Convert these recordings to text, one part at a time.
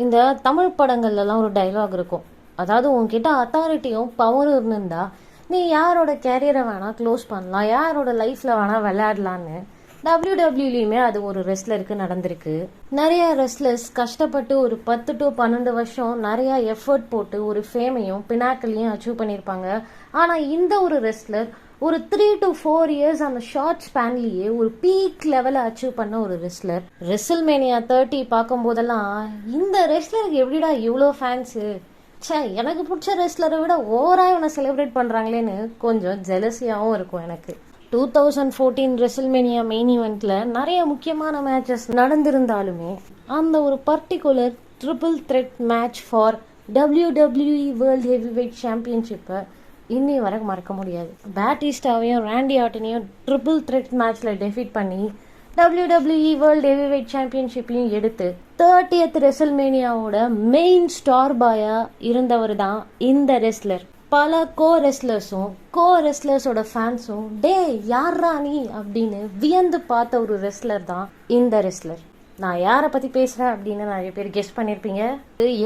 இந்த தமிழ் படங்கள்லாம் ஒரு டைலாக் இருக்கும். அதாவது உன்கிட்ட அத்தாரிட்டியும் பவரும் இருந்திருந்தா நீ யாரோட கேரியரை வேணால் க்ளோஸ் பண்ணலாம், யாரோட லைஃப்பில் வேணால் விளையாடலான்னு. டபிள்யூடபிள்யூலையுமே அது ஒரு ரெஸ்லருக்கு நடந்திருக்கு. நிறைய ரெஸ்லர்ஸ் கஷ்டப்பட்டு ஒரு 10 to 12 வருஷம் நிறைய எஃபர்ட் போட்டு ஒரு ஃபேமையும் பினாக்களையும் அச்சீவ் பண்ணியிருப்பாங்க. ஆனால் இந்த ஒரு ரெஸ்லர் ஒரு 3 to 4 இயர்ஸ் அந்த ஷார்ட் ஸ்பேன்லேயே ஒரு பீக் லெவலை அச்சீவ் பண்ண ஒரு ரெஸ்லர். ரெஸ்ல்மேனியா 30 பார்க்கும் போதெல்லாம் இந்த ரெஸ்லருக்கு எப்படிடா இவ்வளோ ஃபேன்ஸு, எனக்கு பிடிச்ச ரெஸ்லரை விட ஓவராக இவனை செலிப்ரேட் பண்ணுறாங்களேன்னு கொஞ்சம் ஜெலசியாகவும் இருக்கும் எனக்கு. 2014 ரெஸ்ல்மேனியா மெயின் ஈவெண்ட்டில் நிறைய முக்கியமான மேட்சஸ் நடந்திருந்தாலுமே அந்த ஒரு particular triple threat match for WWE world heavyweight சாம்பியன்ஷிப்பை இன்னி வரைக்கும் மறக்க முடியாது. பேட்டிஸ்டாவையும் ராண்டி ஆர்டனையும் ட்ரிபிள் த்ரெட் மேட்ச்சில் டெஃபீட் பண்ணி WWE வேர்ல்ட் ஹெவிவெயிட் சாம்பியன்ஷிப்பையும் எடுத்து 30th ரெஸ்ல்மேனியாவோட மெயின் ஸ்டார் பாயா இருந்தவர் தான் இந்த ரெஸ்லர். பல கோ ரெஸ்லர்ஸோட ஃபேன்ஸும் டே யாரா நீ அப்படின்னு வியந்து பார்த்த ஒரு ரெஸ்லர் தான் இந்த ரெஸ்லர். நான் யாரை பற்றி பேசுகிறேன் அப்படின்னு நிறைய பேர் கெஸ் பண்ணியிருப்பீங்க.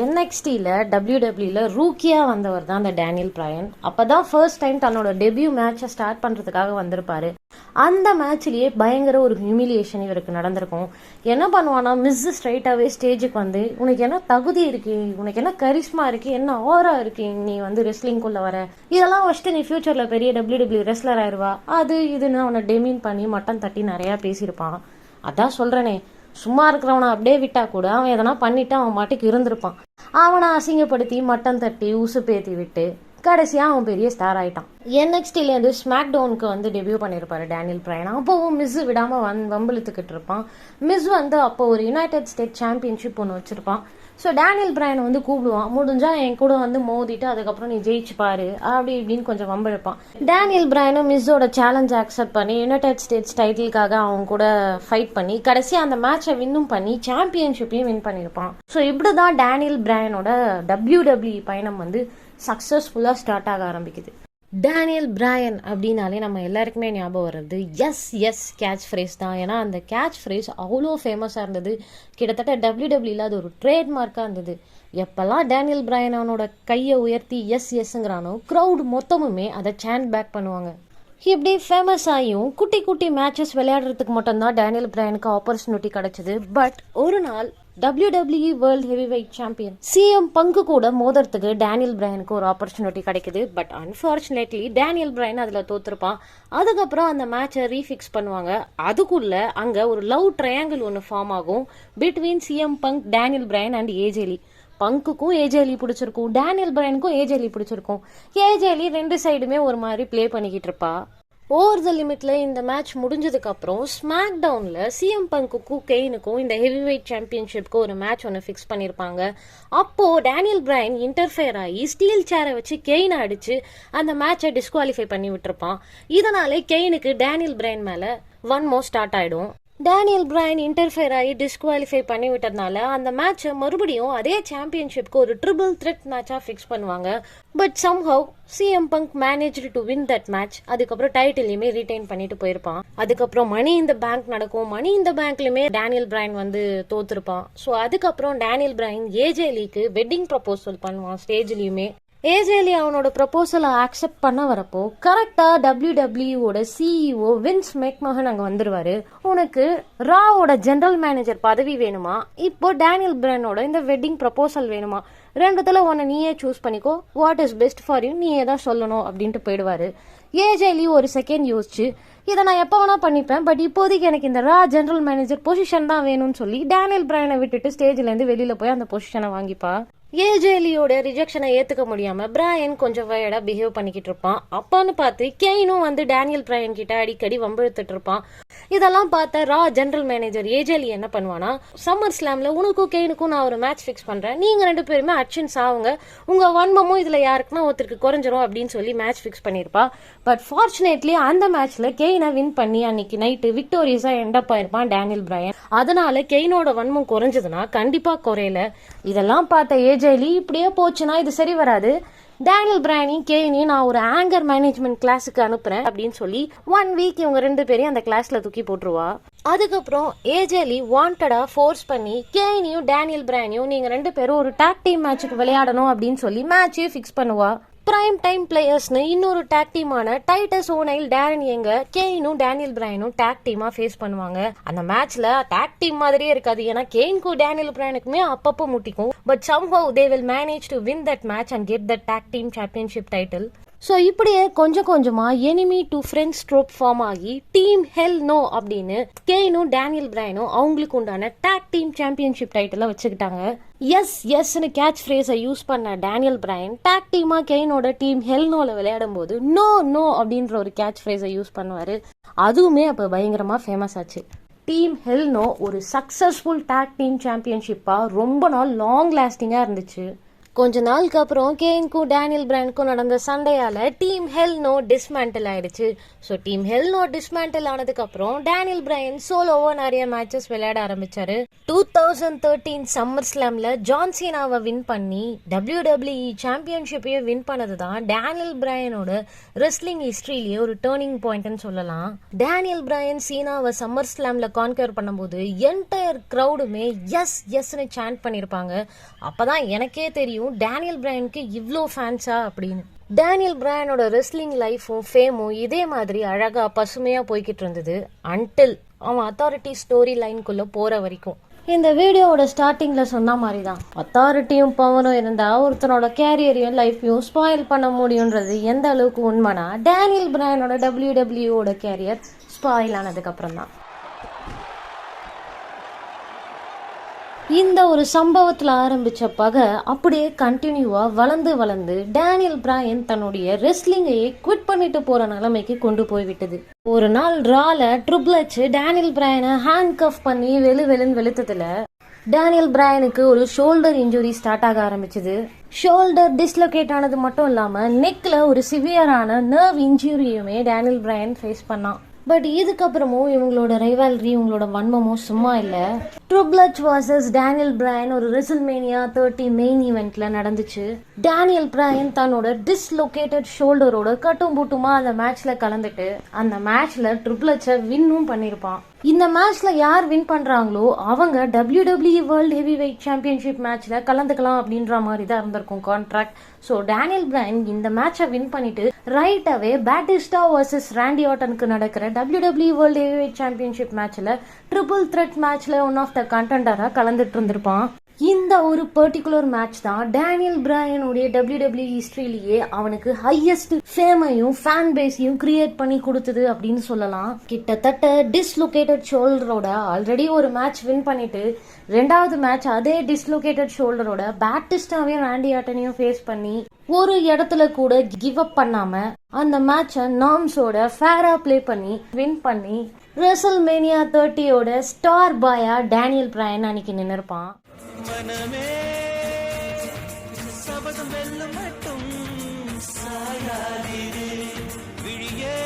NXTல WWEல ரூக்கியாக வந்தவர் தான் இந்த டேனியல் பிரையன். அப்போ தான் ஃபர்ஸ்ட் டைம் தன்னோட டெபியூ மேட்சை ஸ்டார்ட் பண்ணுறதுக்காக வந்திருப்பாரு. அந்த மேட்ச்லேயே பயங்கர ஒரு ஹியூமிலியேஷன் இவருக்கு நடந்திருக்கும். என்ன பண்ணுவானா, மிஸ் ஸ்ட்ரைட்டாகவே ஸ்டேஜுக்கு வந்து உனக்கு என்ன தகுதி இருக்கு, உனக்கு என்ன கரிஷ்மா இருக்கு, என்ன ஆரா இருக்கு, நீ வந்து ரெஸ்லிங்குள்ளே வர, இதெல்லாம் வச்சுட்டு நீ ஃபியூச்சரில் பெரிய WWE ரெஸ்லர் ஆயிடுவா, அது இதுன்னு அவனை டெமீன் பண்ணி மட்டன் தட்டி நிறையா பேசியிருப்பான். அதான் சொல்கிறேனே, சும்மா இருக்கிறவனை அப்படியே விட்டா கூட அவன் எதனா பண்ணிட்டு அவன் மாட்டுக்கு இருந்திருப்பான். அவனை அசிங்கப்படுத்தி மட்டன் தட்டி உசு பேத்தி விட்டு கடைசியாக அவன் பெரிய ஸ்டார் ஆயிட்டான். NXTலேருந்து ஸ்மாக் டவுனுக்கு வந்து டெபியூ பண்ணியிருப்பாரு டேனியல் பிரையன். அப்போவும் மிஸ் விடாமல் வம்பிழுத்துக்கிட்டு இருப்பான். மிஸ் வந்து அப்போ ஒரு யுனைடெட் ஸ்டேட் சாம்பியன்ஷிப் ஒன்று வச்சிருப்பான். ஸோ டேனியல் பிரையனை வந்து கூப்பிடுவான், முடிஞ்சா என் கூட வந்து மோதிட்டு அதுக்கப்புறம் நீ ஜெயிச்சு பாரு அப்படி இப்படின்னு கொஞ்சம் வம்பிழுப்பான். டேனியல் பிரையனும் மிஸ்ஸோட சேலஞ்ச் அக்செப்ட் பண்ணி யுனைடெட் ஸ்டேட்ஸ் டைட்டிலுக்காக அவங்க கூட ஃபைட் பண்ணி கடைசியாக அந்த மேட்சை வின்னும் பண்ணி சாம்பியன்ஷிப்பையும் வின் பண்ணியிருப்பான். ஸோ இப்படி தான் டேனியல் பிரையனோட WWE பயணம் வந்து சக்ஸஸ்ஃபுல்லாக ஸ்டார்ட் ஆக ஆரம்பிக்குது. டேனியல் பிரையன் அப்படின்னாலே நம்ம எல்லாருக்குமே ஞாபகம் வர்றது எஸ் கேட்ச் ஃப்ரேஸ் தான். ஏன்னா அந்த கேட்ச் ஃப்ரேஸ் அவ்வளோ ஃபேமஸாக இருந்தது. கிட்டத்தட்ட WWEல அது ஒரு ட்ரேட்மார்க்காக இருந்தது. எப்போல்லாம் டேனியல் பிரையன் அவனோட கையை உயர்த்தி எஸ்ங்கிறானோ க்ரௌட் மொத்தமுமே அதை சேண்ட் பேக் பண்ணுவாங்க. இப்படி ஃபேமஸ் ஆகியும் குட்டி குட்டி மேட்சஸ் விளையாடுறதுக்கு மட்டும்தான் டேனியல் பிரையனுக்கு ஆப்பர்ச்சுனிட்டி கிடைச்சது. பட் ஒரு நாள் WWE world heavyweight champion CM பங்கு கூட மோதுறதுக்கு டேனியல் பிரையனுக்கு ஒரு ஆப்பர்ச்சுனிட்டி கிடைக்குது. பட் அன்ஃபார்ச்சுனேட்லி டேனியல் பிரையன் அதில் தோத்துருப்பான். அதுக்கப்புறம் அந்த மேட்சை ரீஃபிக்ஸ் பண்ணுவாங்க. அதுக்குள்ள அங்கே ஒரு லவ் ட்ரையாங்கிள் ஒன்று ஃபார்ம் ஆகும் between CM Punk, Daniel Bryan and AJ Lee. பங்குக்கும் ஏஜேலி பிடிச்சிருக்கும், டேனியல் பிரையனுக்கும் ஏஜேலி பிடிச்சிருக்கும். ஏஜேலி ரெண்டு சைடுமே ஒரு மாதிரி ப்ளே பண்ணிக்கிட்டு இருப்பா. ஓவர் த லிமிட்ல இந்த மேட்ச் முடிஞ்சதுக்கு அப்புறம் ஸ்மாக் டவுன்ல CM பங்குக்கும் கெயினுக்கும் இந்த ஹெவிவெயிட் சாம்பியன்ஷிப்க்கு ஒரு மேட்ச் ஒன்று ஃபிக்ஸ் பண்ணியிருப்பாங்க. அப்போ டேனியல் பிரையன் இன்டர்ஃபியர் ஆகி ஸ்டீல் சேரை வச்சு கெயினை அடிச்சு அந்த மேட்சை டிஸ்குவாலிஃபை பண்ணி விட்டுருப்பான். இதனாலே கெயினுக்கு டேனியல் பிரையன் மேல வன்மோ ஸ்டார்ட் ஆயிடும். டேனியல் பிரையன் இன்டர்ஃபியர் ஆகி டிஸ்குவாலிஃபை பண்ணி விட்டதுனால அந்த மேட்சை மறுபடியும் அதே சாம்பியன்ஷிப்க்கு ஒரு ட்ரிபிள் த்ரெட் மேட்சாக ஃபிக்ஸ் பண்ணுவாங்க. But somehow CM bunk managed to win that match. அதுக்கப்புறம் டைட்டிலையுமே ரீடைன் பண்ணிட்டு போயிருப்பான். அதுக்கப்புறம் மணி இந்த பேங்க் நடக்கும். மணி இந்த பேங்க்லையுமே டேனியல் பிரையன் வந்து தோத்துருப்பான். ஸோ அதுக்கப்புறம் டேனியல் பிரையன் ஏஜேலிக்கு வெட்டிங் ப்ரப்போசல் பண்ணுவான் ஸ்டேஜ்லையுமே. ஏஜேலி அவனோட ப்ரப்போசலை ஆக்செப்ட் பண்ண வரப்போ கரெக்டாக WWEவோட CEO வின்ஸ் மெக்மஹன் அங்கே வந்துடுவாரு. உனக்கு ராவோட ஜெனரல் மேனேஜர் பதவி வேணுமா, இப்போ டேனியல் பிரையனோட இந்த வெட்டிங் ப்ரப்போசல் வேணுமா, ரெண்டுத்துல ஒன்று நீயே சூஸ் பண்ணிக்கோ, what is best for you, நீயே தான் சொல்லணும் அப்படின்ட்டு போயிடுவாரு. ஏஜேலி ஒரு செகண்ட் யோசிச்சு இதை நான் எப்போ வேணா பண்ணிப்பேன், பட் இப்போதைக்கு எனக்கு இந்த ரா ஜெனரல் மேனேஜர் பொசிஷன் தான் வேணும்னு சொல்லி டேனியல் பிரையனை விட்டுட்டு ஸ்டேஜ்லேருந்து வெளியில் போய் அந்த பொசிஷனை வாங்கிப்பா. ஏஜேலியோட ரிஜெக்ஷனை ஏற்றுக்க முடியாமல் பிரையன் கொஞ்சம் வயடாக பிஹேவ் பண்ணிக்கிட்டு இருப்பான். அப்பான்னு பார்த்து கெயினும் வந்து டேனியல் பிரையன் கிட்ட அடிக்கடி வம்பிழுத்துட்டு இருப்பான். இதெல்லாம் பார்த்த ரா ஜெனரல் மேனேஜர் ஏஜேலி என்ன பண்ணுவானா, சம்மர் ஸ்லாம்ல உனக்கும் கெயினுக்கும் நான் ஒரு மேட்ச் ஃபிக்ஸ் பண்ணுறேன், நீங்கள் ரெண்டு பேருமே அட்சன்ஸ் ஆகுங்க, உங்கள் வன்மமும் இதில் யாருக்குன்னா ஒருத்தருக்கு குறைஞ்சிரும் அப்படின்னு சொல்லி மேட்ச் ஃபிக்ஸ் பண்ணியிருப்பா. பட் ஃபார்ச்சுனேட்லி அந்த மேட்ச்ல கெயினை வின் பண்ணி அன்னைக்கு நைட்டு விக்டோரியஸாக எண்டப் ஆயிருப்பான் டேனியல் பிரையன். அதனால கெயினோட வன்மம் குறைஞ்சதுன்னா கண்டிப்பாக குறையல. இதெல்லாம் பார்த்த ஏஜேலி இப்படியே போச்சுன்னா இது சரி வராது, டேனியல் பிரையனையும் கெயினையும் நான் ஒரு ஆங்கர் மேனேஜ்மெண்ட் கிளாஸுக்கு அனுப்புறேன் அப்படின்னு சொல்லி 1 வீக் இவங்க ரெண்டு பேரையும் அந்த கிளாஸ்ல தூக்கி போட்டுருவா. அதுக்கப்புறம் ஏஜேலி வாண்டடா ஃபோர்ஸ் பண்ணி கேனியும் டேனியல் பிரையனையும் நீங்க 2 பேரும் ஒரு டாக் டீம் மேட்சுக்கு விளையாடணும் அப்படின்னு சொல்லி மேட்சையும் ஃபிக்ஸ் பண்ணுவா. பிரைம் டைம் பிளேயர்ஸ்னு இன்னொரு டாக் டீமான டைட்டஸ் ஓனைல் டேரன் எங்க கெயினும் டேனியல் பிரையனும் டாக் டீமா ஃபேஸ் பண்ணுவாங்க. அந்த மேட்ச்ல டாக் டீம் மாதிரியே இருக்காது, ஏன்னா கெயினுக்கும் டேனியல் பிரையனுக்குமே அப்பப்போ முட்டிக்கும். But somehow they will manage to win that match and get the tag team championship title. So இப்படியே கொஞ்சம் கொஞ்சமா enemy to friends trope form ஆகி டீம் ஹெல் நோ அப்படின்னு கெயினும் டேனியல் பிரையனும் அவங்களுக்கு உண்டான டாக் டீம் சாம்பியன்ஷிப் டைட்டிலை வச்சுக்கிட்டாங்க. எஸ் எஸ்ன்னு கேட்ச் ஃப்ரேஸை யூஸ் பண்ண டேனியல் பிரையன் டாக் டீமா கெயினோட டீம் ஹெல் நோல விளையாடும் போது நோ நோ அப்படின்ற ஒரு கேட்ச் ஃப்ரேஸை யூஸ் பண்ணுவாரு. அதுவுமே அப்போ பயங்கரமா ஃபேமஸ் ஆச்சு. டீம் ஹெல் நோ ஒரு சக்சஸ்ஃபுல் டாக் டீம் சாம்பியன்ஷிப்பா ரொம்ப நாள் லாங் லாஸ்டிங்கா இருந்துச்சு. கொஞ்ச நாளுக்கு அப்புறம் கெயினுக்கும் டேனியல் பிரையனுக்கும் நடந்த சண்டையால டீம் ஹெல் நோ டிஸ்மேண்டில் ஆயிடுச்சு. So team hell no dismantle ஆனதுக்கு அப்புறம் டேனியல் பிரையன் சோலோவா நிறைய மேட்சஸ் விளையாட ஆரம்பிச்சாரு. 2013 சம்மர் ஸ்லாம்ல ஜான் சீனாவை வின் பண்ணி WWE சாம்பியன்ஷிப்பையே வின் பண்ணது தான் டேனியல் பிரையனோட ரெஸ்லிங் ஹிஸ்டரியிலேயே ஒரு டேர்னிங் பாயிண்ட்னு சொல்லலாம். டேனியல் பிரையன் சீனாவை சம்மர் ஸ்லாம்ல கான்கர் பண்ணும்போது என்டையர் கிரௌடுமே எஸ் எஸ்ன்னு சாண்ட் பண்ணியிருப்பாங்க. அப்பதான் எனக்கே தெரியும் டேனியல் பிரையனுக்கு இவ்ளோ ஃபேன்ஸா அப்படின்னு. டேனியல் பிரையனோட ரெஸ்லிங் லைஃபும் ஃபேமும் இதே மாதிரி அழகா பசுமையா போய்கிட்டு இருந்தது அன்டில் அவன் அத்தாரிட்டி ஸ்டோரி லைனுக்குள்ள போற வரைக்கும். இந்த வீடியோவோட ஸ்டார்டிங்ல சொன்ன மாதிரி தான் அத்தாரிட்டியும் பவரும் இருந்தா ஒருத்தனோட கேரியரையும் லைஃப்பையும் ஸ்பாயில் பண்ண முடியுன்றது எந்த அளவுக்கு உண்மைனா டேனியல் பிரையனோட WWE கேரியர் ஸ்பாயில் ஆனதுக்கு அப்புறம் தான். இந்த ஒரு சம்பவத்துல ஆரம்பிச்ச பகை அப்படியே கண்டினியூவா வளர்ந்து டேனியல் பிரையன் தன்னுடைய ரெஸ்லிங்கையே குவிட் பண்ணிட்டு போற நிலைமைக்கு கொண்டு போய் விட்டது. ஒரு நாள் ரால ட்ரிபிள் எச் டேனியல் பிரையனை ஹேண்ட் கஃப் பண்ணி வெளுன்னு வெளுத்ததுல டேனியல் பிரையனுக்கு ஒரு ஷோல்டர் இன்ஜுரி ஸ்டார்ட் ஆக ஆரம்பிச்சது. ஷோல்டர் டிஸ்லோகேட் ஆனது மட்டும் இல்லாம நெக்ல ஒரு சிவியரான நர்வ் இன்ஜுரியுமே டேனியல் பிரையன் ஃபேஸ் பண்ணான். பட் இதுக்கப்புறமும் இவங்களோட ரைவால்ரி இவங்களோட வன்மமும் சும்மா இல்ல. Triple H vs Daniel Bryan ஒரு ரெசில்மேனியா 30 மெயின் ஈவெண்ட்ல நடந்துச்சு. டேனியல் பிரையன் தன்னோட டிஸ்லோகேட்டட் ஷோல்டரோட கட்டும் புட்டுமா அந்த மேட்ச்ல கலந்துட்டு அந்த மேட்ச்ல ட்ரிபிள் எச்ச வின்னும் பண்ணிருப்பான். இந்த மேட்ச்ல யார் வின் பண்றாங்களோ அவங்க WWE world heavy weight championship மேட்ச்ல கலந்துக்கலாம் அப்படின்ற மாதிரி தான் இருந்திருக்கும் கான்ட்ராக்ட். ஸோ டேனியல் பிரையன் இந்த மேட்சை வின் பண்ணிட்டு ரைட் அவே பேட்டிஸ்டா vs ராண்டி ஆர்டனுக்கு நடக்கிற WWE world heavy weight championship மேட்ச்ல ட்ரிபிள் த்ரெட் மேட்ச்ல ஒன் ஆஃப் த கண்டெண்டரா கலந்துட்டு இருந்திருப்பான். இந்த ஒரு பர்டிகுலர் மேட்ச் தான் டேனியல் பிரையனுடைய WWE ஹிஸ்டரியிலேயே அவனுக்கு ஹையஸ்ட் ஃபேமையும் ஃபேன் பேஸையும் கிரியேட் பண்ணி கொடுத்தது அப்படின்னு சொல்லலாம். கிட்டத்தட்ட டிஸ்லோகேட்டட் ஷோல்டரோட ஆல்ரெடி ஒரு மேட்ச் வின் பண்ணிட்டு ரெண்டாவது மேட்ச் அதே டிஸ்லோகேட்டட் ஷோல்டரோட பேட்டிஸ்டாவையும் ராண்டி ஆர்டனையும் ஃபேஸ் பண்ணி ஒரு இடத்துல கூட கிவ் அப் பண்ணாம அந்த மேட்சை நார்ம்ஸோட ஃபேரா பிளே பண்ணி வின் பண்ணி ரெசல்மேனியா 30 ஸ்டார் பாயா டேனியல் பிரையன் அன்னைக்கு நின்னுருப்பான். மனமே சபதம் வெல்லும் மட்டும் சாயாதீரு விழியே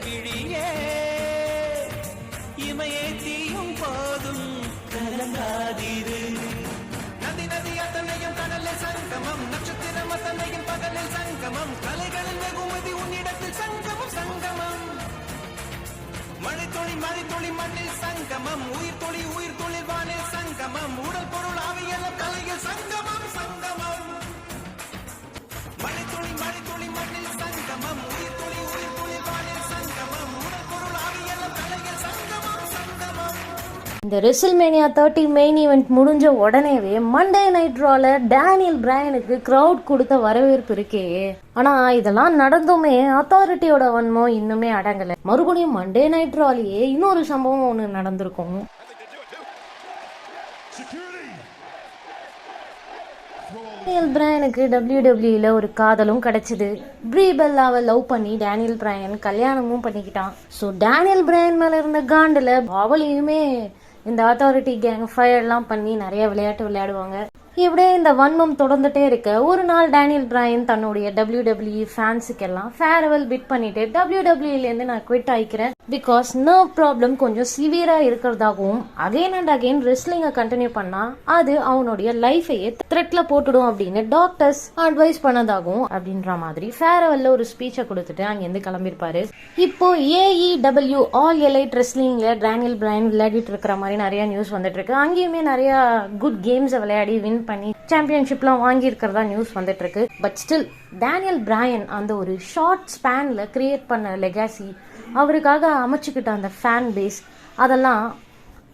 விழியே இமையே தீயும் போதும் கலங்காதீரு நதி நதி அத்தனையும் கடலில் சங்கமம் நட்சத்திரம் அத்தனையும் பகலில் சங்கமம் கலைகளின் வெகுமதி உன்னிடத்தில் சங்கமம் சங்கமம் மழை துளி மண்ணில் சங்கமம் உயிர் துளி வானில் சங்கமம் உடல் பொருள் ஆவியல் கலையில் சங்கமம் சங்கமம் மழை துளி மண்ணில் சங்கமம் உயிர் துளி வானில் சங்கமம் உடல் பொருள் ஆவியல் கலையில் சங்கமம் சங்கமம். இந்த ரெசில்மேனியா 30 மெயின் ஈவெண்ட் முடிஞ்ச உடனேவே மண்டே நைட் ரால டேனியல் பிரையனுக்கு கிரவுட் கொடுத்த வரவேற்பு இருக்கே. ஆனா இதெல்லாம் நடந்துமே அத்தாரிட்டியோட வன்மம் இன்னுமே அடங்கல. மறுபடியும் மண்டே நைட் ராலேயே இன்னொரு சம்பவம் ஒண்ணு நடந்திருக்கும். டேனியல் பிரையனுக்கு WWEல ஒரு காதலும் கிடைச்சது. ப்ரீ பெல்லாவை லவ் பண்ணி டேனியல் பிரையன் கல்யாணமும் பண்ணிக்கிட்டான். ஸோ டேனியல் பிரையன் மேல இருந்த காண்டில் அவளையுமே இந்த அத்தாரிட்டி கேங் ஃபயர்லாம் பண்ணி நிறைய விளையாட்டு விளையாடுவாங்க. இப்படியே இந்த வன்மம் தொடர்ந்துட்டே இருக்க ஒரு நாள் டேனியல் பிரையன் தன்னுடைய WWE ஃபேன்ஸுக்கெல்லாம் ஃபேர்வெல் பிட் பண்ணிட்டு WWEலேருந்து நான் குவிட் ஆயிக்கிறேன், பிகாஸ் நர்வ் ப்ராப்ளம் கொஞ்சம் சிவியராக இருக்கிறதாகவும் அகைன் அண்ட் அகைன் ரெஸ்லிங்கை கண்டினியூ பண்ணால் அது அவனுடைய லைஃபையே த்ரெட்டில் போட்டுடும் அப்படின்னு டாக்டர்ஸ் அட்வைஸ் பண்ணதாகவும் அப்படின்ற மாதிரி ஃபேர்வெல்ல ஒரு ஸ்பீச்சை கொடுத்துட்டு அங்கேருந்து கிளம்பியிருப்பாரு. இப்போ AEW ஆல் எலைட் ரெஸ்லிங்ல டேனியல் பிரையன் விளையாடிட்டு இருக்கிற மாதிரி நிறைய நியூஸ் வந்துட்டு இருக்கு. அங்கேயுமே நிறைய குட் கேம்ஸை விளையாடி வின் பண்ணி சாம்பியன்ஷிப்லாம் வாங்கி இருக்கிறதா நியூஸ் வந்துட்டு இருக்கு. பட் ஸ்டில் டேனியல் பிரையன் அந்த ஒரு ஷார்ட் ஸ்பேன்ல கிரியேட் பண்ண லெகாசி, அவருக்காக அமைச்சுக்கிட்ட அந்த ஃபேன் பேஸ், அதெல்லாம்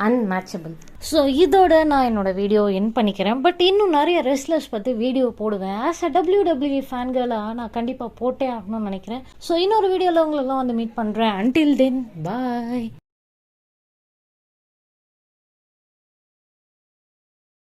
அன்மேட்சபிள். ஸோ இதோட நான் என்னோட வீடியோ என் பண்ணிக்கிறேன். பட் இன்னும் நிறைய ரெஸ்லர்ஸ் பற்றி வீடியோ போடுவேன். ஆஸ் அ WWE ஃபேன்களாக நான் கண்டிப்பாக போட்டே ஆகணும்னு நினைக்கிறேன். ஸோ இன்னொரு வீடியோவில் உங்களெல்லாம் வந்து மீட் பண்ணுறேன். அன்டில் தென் பாய்.